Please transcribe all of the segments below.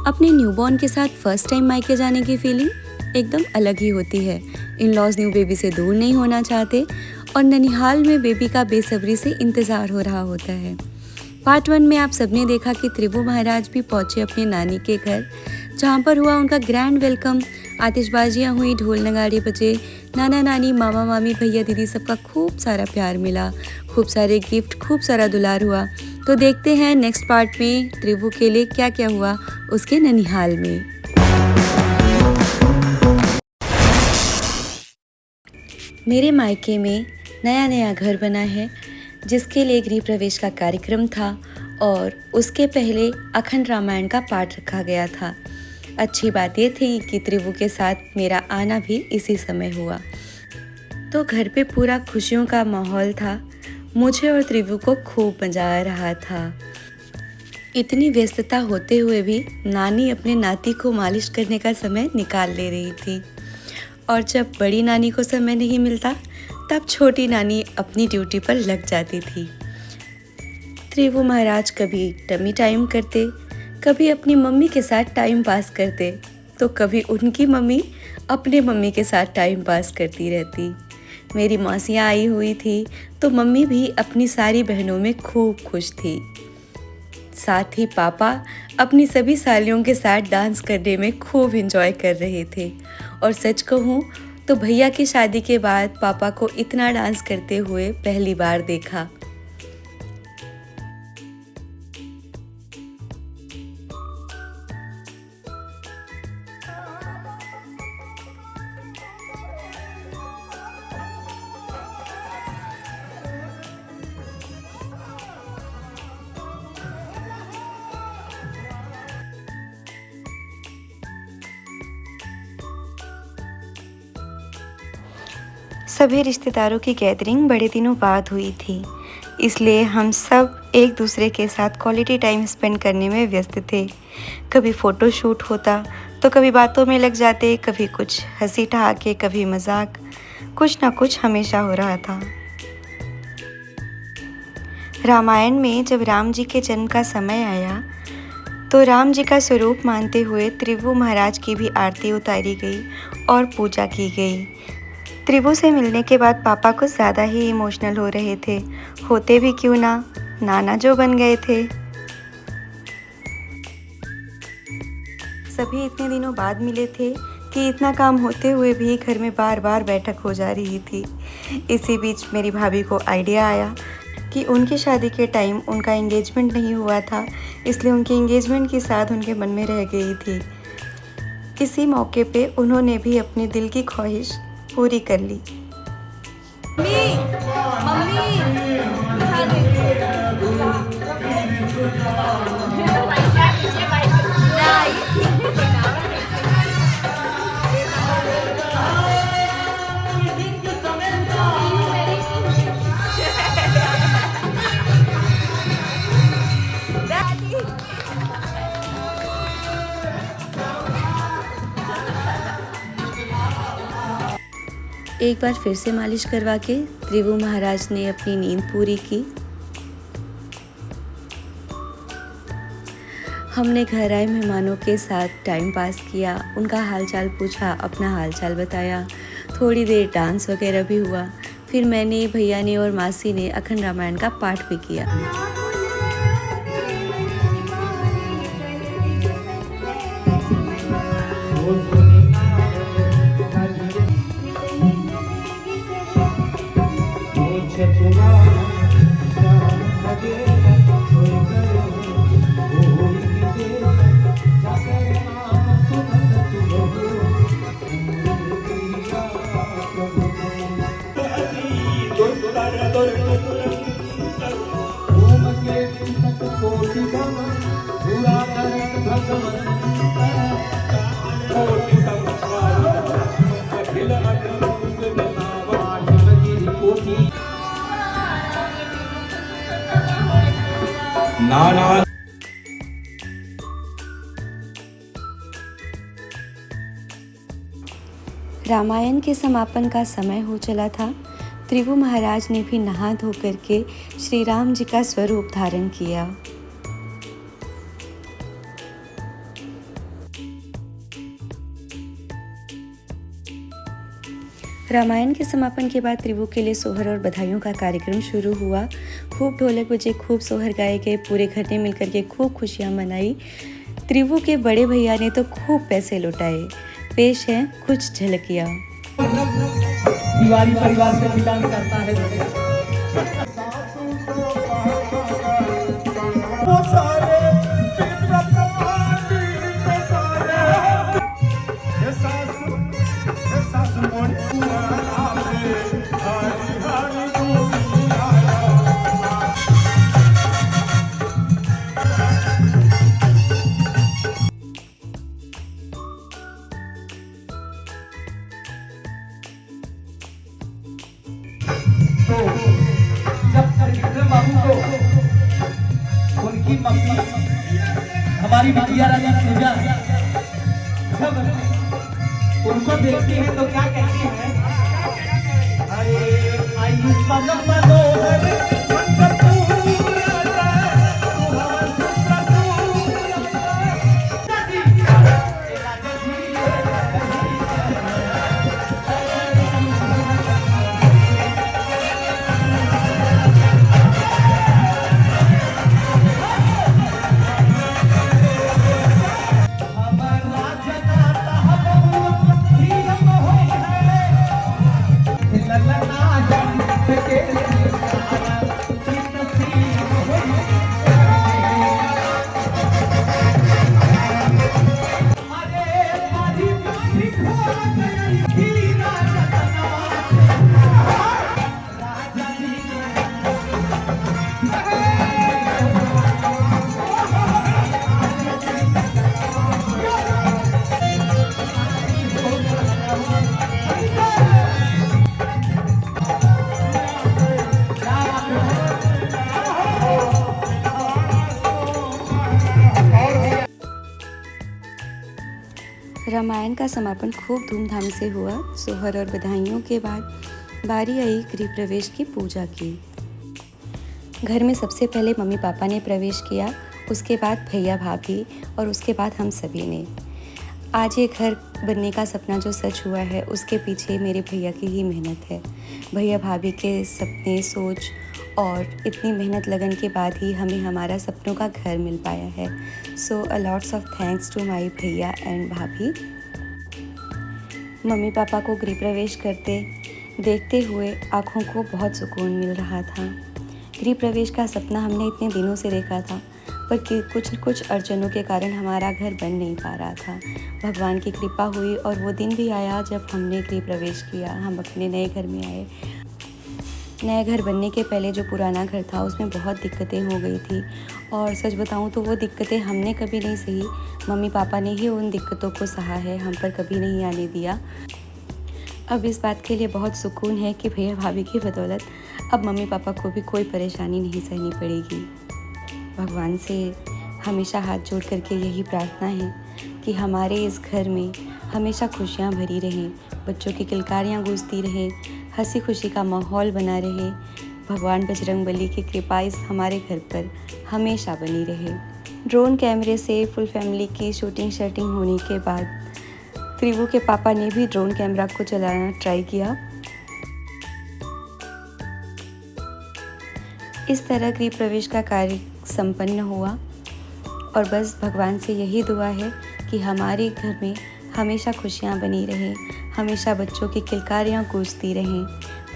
अपने न्यूबॉर्न के साथ फर्स्ट टाइम मायके जाने की फीलिंग एकदम अलग ही होती है। इन लॉज न्यू बेबी से दूर नहीं होना चाहते और ननिहाल में बेबी का बेसब्री से इंतज़ार हो रहा होता है। पार्ट 1 में आप सबने देखा कि त्रिभु महाराज भी पहुंचे अपने नानी के घर, जहां पर हुआ उनका ग्रैंड वेलकम। आतिशबाजियां हुई, ढोल नगाड़े बजे, नाना नानी, मामा मामी, भैया दीदी सबका खूब सारा प्यार मिला, खूब सारे गिफ्ट, खूब सारा दुलार हुआ। तो देखते हैं नेक्स्ट पार्ट में त्रिभु के लिए क्या क्या हुआ उसके ननिहाल में। मेरे मायके में नया नया घर बना है, जिसके लिए गृह प्रवेश का कार्यक्रम था और उसके पहले अखंड रामायण का पाठ रखा गया था। अच्छी बात ये थी कि त्रिभु के साथ मेरा आना भी इसी समय हुआ, तो घर पे पूरा खुशियों का माहौल था। मुझे और त्रिभु को खूब मजा आ रहा था। इतनी व्यस्तता होते हुए भी नानी अपने नाती को मालिश करने का समय निकाल ले रही थी, और जब बड़ी नानी को समय नहीं मिलता तब छोटी नानी अपनी ड्यूटी पर लग जाती थी। त्रिभु महाराज कभी टमी टाइम करते, कभी अपनी मम्मी के साथ टाइम पास करते, तो कभी उनकी मम्मी अपने मम्मी के साथ टाइम पास करती रहती। मेरी मौसियाँ आई हुई थी तो मम्मी भी अपनी सारी बहनों में खूब खुश थी। साथ ही पापा अपनी सभी सालियों के साथ डांस करने में खूब एंजॉय कर रहे थे। और सच कहूँ तो भैया की शादी के बाद पापा को इतना डांस करते हुए पहली बार देखा। सभी रिश्तेदारों की गैदरिंग बड़े दिनों बाद हुई थी, इसलिए हम सब एक दूसरे के साथ क्वालिटी टाइम स्पेंड करने में व्यस्त थे। कभी फ़ोटो शूट होता तो कभी बातों में लग जाते, कभी कुछ हंसी ठहाके, कभी मजाक, कुछ ना कुछ हमेशा हो रहा था। रामायण में जब राम जी के जन्म का समय आया तो राम जी का स्वरूप मानते हुए त्रिभु महाराज की भी आरती उतारी गई और पूजा की गई। त्रिभु से मिलने के बाद पापा कुछ ज़्यादा ही इमोशनल हो रहे थे, होते भी क्यों ना, नाना जो बन गए थे। सभी इतने दिनों बाद मिले थे कि इतना काम होते हुए भी घर में बार बार बैठक हो जा रही थी। इसी बीच मेरी भाभी को आइडिया आया कि उनकी शादी के टाइम उनका एंगेजमेंट नहीं हुआ था, इसलिए उनकी एंगेजमेंट की साथ उनके मन में रह गई थी। इसी मौके पे उन्होंने भी अपने दिल की ख्वाहिश पूरी कर ली। एक बार फिर से मालिश करवा के त्रिभु महाराज ने अपनी नींद पूरी की। हमने घर आए मेहमानों के साथ टाइम पास किया, उनका हालचाल पूछा, अपना हालचाल बताया, थोड़ी देर डांस वगैरह भी हुआ। फिर मैंने, भैया ने और मासी ने अखंड रामायण का पाठ भी किया। नाना रामायण के समापन का समय हो चला था। त्रिभु महाराज ने भी नहा धो करके श्री राम जी का स्वरूप धारण किया। रामायण के समापन के बाद त्रिभु के लिए सोहर और बधाइयों का कार्यक्रम शुरू हुआ। खूब ढोलक बजे, खूब सोहर गाए गए, पूरे घर ने मिलकर के खूब खुशियाँ मनाई। त्रिभु के बड़े भैया ने तो खूब पैसे लुटाए। पेश है कुछ झलकियाँ। दिवाली परिवार से बिलोंग करता है। तो जब विक्रम बाबू को उनकी मम्मी हमारी बिटिया रानी पूजा जब उनको देखती है तो क्या कहती है? अरे आई सनम मनोहर रामायण का समापन खूब धूमधाम से हुआ। सोहर और बधाइयों के बाद बारी आई गृह प्रवेश की पूजा की। घर में सबसे पहले मम्मी पापा ने प्रवेश किया, उसके बाद भैया भाभी और उसके बाद हम सभी ने। आज ये घर बनने का सपना जो सच हुआ है उसके पीछे मेरे भैया की ही मेहनत है। भैया भाभी के सपने, सोच और इतनी मेहनत लगन के बाद ही हमें हमारा सपनों का घर मिल पाया है। So a lots of thanks to my भैया एंड भाभी। मम्मी पापा को गृह प्रवेश करते देखते हुए आँखों को बहुत सुकून मिल रहा था। गृह प्रवेश का सपना हमने इतने दिनों से देखा था, पर कुछ अड़चनों के कारण हमारा घर बन नहीं पा रहा था। भगवान की कृपा हुई और वो दिन भी आया जब हमने गृह प्रवेश किया। हम अपने नए घर में आए। नया घर बनने के पहले जो पुराना घर था उसमें बहुत दिक्कतें हो गई थी, और सच बताऊं तो वो दिक्कतें हमने कभी नहीं सही, मम्मी पापा ने ही उन दिक्कतों को सहा है, हम पर कभी नहीं आने दिया। अब इस बात के लिए बहुत सुकून है कि भैया भाभी की बदौलत अब मम्मी पापा को भी कोई परेशानी नहीं सहनी पड़ेगी। भगवान से हमेशा हाथ जोड़ करके यही प्रार्थना है कि हमारे इस घर में हमेशा खुशियाँ भरी रहें, बच्चों की किलकारियाँ गूंजती रहें, हंसी खुशी का माहौल बना रहे। भगवान बजरंगबली की कृपा इस हमारे घर पर हमेशा बनी रहे। ड्रोन कैमरे से फुल फैमिली की शूटिंग होने के बाद त्रिभु के पापा ने भी ड्रोन कैमरा को चलाना ट्राई किया। इस तरह गृह प्रवेश का कार्य संपन्न हुआ, और बस भगवान से यही दुआ है कि हमारे घर में हमेशा खुशियाँ बनी रहें, हमेशा बच्चों की किलकारियाँ गूंजती रहें।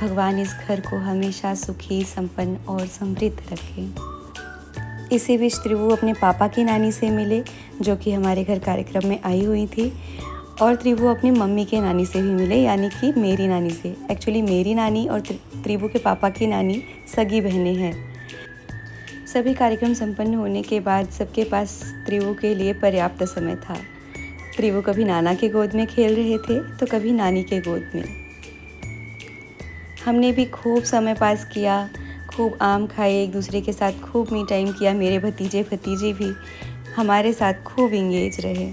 भगवान इस घर को हमेशा सुखी, संपन्न और समृद्ध रखें। इसी बीच त्रिभु अपने पापा की नानी से मिले, जो कि हमारे घर कार्यक्रम में आई हुई थी, और त्रिभु अपनी मम्मी के नानी से भी मिले, यानी कि मेरी नानी से। एक्चुअली मेरी नानी और त्रिभु के पापा की नानी सगी बहनें हैं। सभी कार्यक्रम संपन्न होने के बाद सबके पास त्रिभु के लिए पर्याप्त समय था। त्रिभु कभी नाना के गोद में खेल रहे थे तो कभी नानी के गोद में। हमने भी खूब समय पास किया, खूब आम खाए, एक दूसरे के साथ खूब मी टाइम किया। मेरे भतीजे भतीजी भी हमारे साथ खूब इंगेज रहे।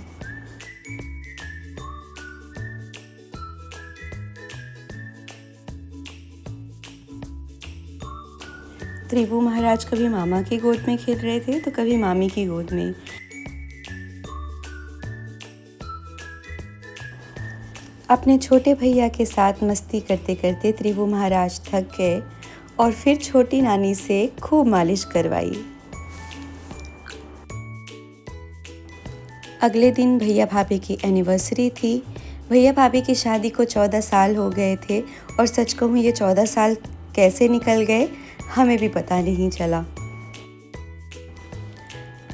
त्रिभु महाराज कभी मामा की गोद में खेल रहे थे तो कभी मामी की गोद में। अपने छोटे भैया के साथ मस्ती करते करते त्रिभु महाराज थक गए और फिर छोटी नानी से खूब मालिश करवाई। अगले दिन भैया भाभी की एनिवर्सरी थी। भैया भाभी की शादी को 14 साल हो गए थे और सच कहूँ ये 14 साल कैसे निकल गए हमें भी पता नहीं चला।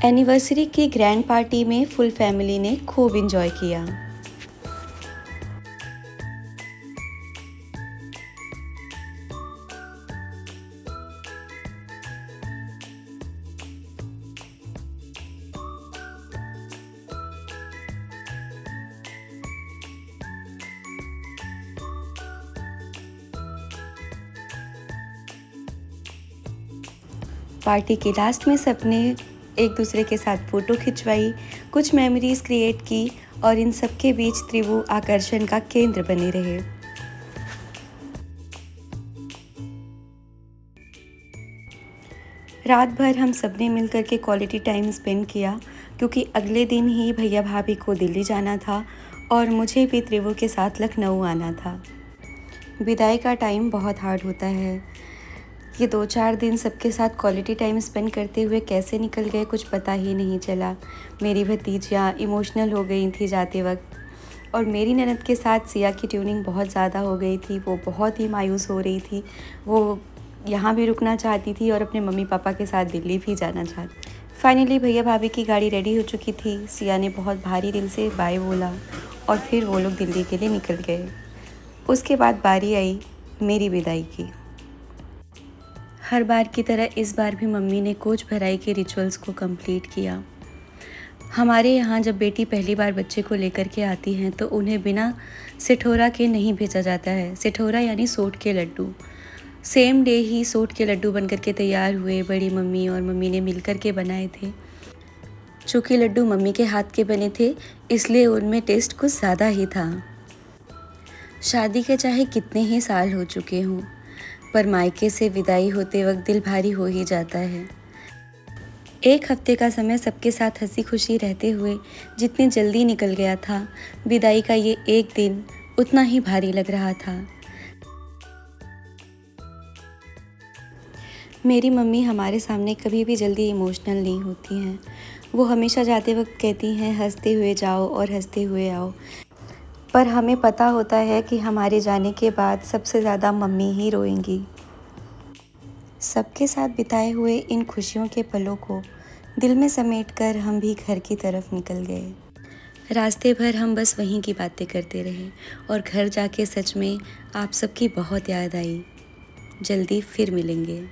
एनिवर्सरी की ग्रैंड पार्टी में फुल फैमिली ने खूब एंजॉय किया। पार्टी के लास्ट में सबने एक दूसरे के साथ फ़ोटो खिंचवाई, कुछ मेमोरीज़ क्रिएट की और इन सब के बीच त्रिभु आकर्षण का केंद्र बने रहे। रात भर हम सबने मिलकर के क्वालिटी टाइम स्पेंड किया क्योंकि अगले दिन ही भैया भाभी को दिल्ली जाना था और मुझे भी त्रिभु के साथ लखनऊ आना था। विदाई का टाइम बहुत हार्ड होता है। ये 2-4 दिन सबके साथ क्वालिटी टाइम स्पेंड करते हुए कैसे निकल गए कुछ पता ही नहीं चला। मेरी भतीजियाँ इमोशनल हो गई थी जाते वक्त और मेरी ननद के साथ सिया की ट्यूनिंग बहुत ज़्यादा हो गई थी। वो बहुत ही मायूस हो रही थी। वो यहाँ भी रुकना चाहती थी और अपने मम्मी पापा के साथ दिल्ली भी जाना चाहती। फाइनली भैया भाभी की गाड़ी रेडी हो चुकी थी। सिया ने बहुत भारी दिल से बाय बोला और फिर वो लोग दिल्ली के लिए निकल गए। उसके बाद बारी आई मेरी विदाई की। हर बार की तरह इस बार भी मम्मी ने कोच भराई के रिचुअल्स को कंप्लीट किया। हमारे यहाँ जब बेटी पहली बार बच्चे को लेकर के आती हैं तो उन्हें बिना सिठोरा के नहीं भेजा जाता है। सिठोरा यानी सोट के लड्डू। सेम डे ही सोट के लड्डू बनकर के तैयार हुए। बड़ी मम्मी और मम्मी ने मिलकर के बनाए थे। चूँकि लड्डू मम्मी के हाथ के बने थे इसलिए उनमें टेस्ट कुछ ज़्यादा ही था। शादी के चाहे कितने ही साल हो चुके हों पर मायके से विदाई होते वक्त दिल भारी हो ही जाता है। एक हफ्ते का समय सबके साथ हंसी खुशी रहते हुए जितनी जल्दी निकल गया था, विदाई का ये एक दिन उतना ही भारी लग रहा था। मेरी मम्मी हमारे सामने कभी भी जल्दी इमोशनल नहीं होती हैं। वो हमेशा जाते वक्त कहती हैं हंसते हुए जाओ और हंसते हुए आओ। पर हमें पता होता है कि हमारे जाने के बाद सबसे ज़्यादा मम्मी ही रोएंगी। सबके साथ बिताए हुए इन खुशियों के पलों को दिल में समेटकर हम भी घर की तरफ निकल गए। रास्ते भर हम बस वहीं की बातें करते रहे और घर जाके सच में आप सबकी बहुत याद आई। जल्दी फिर मिलेंगे।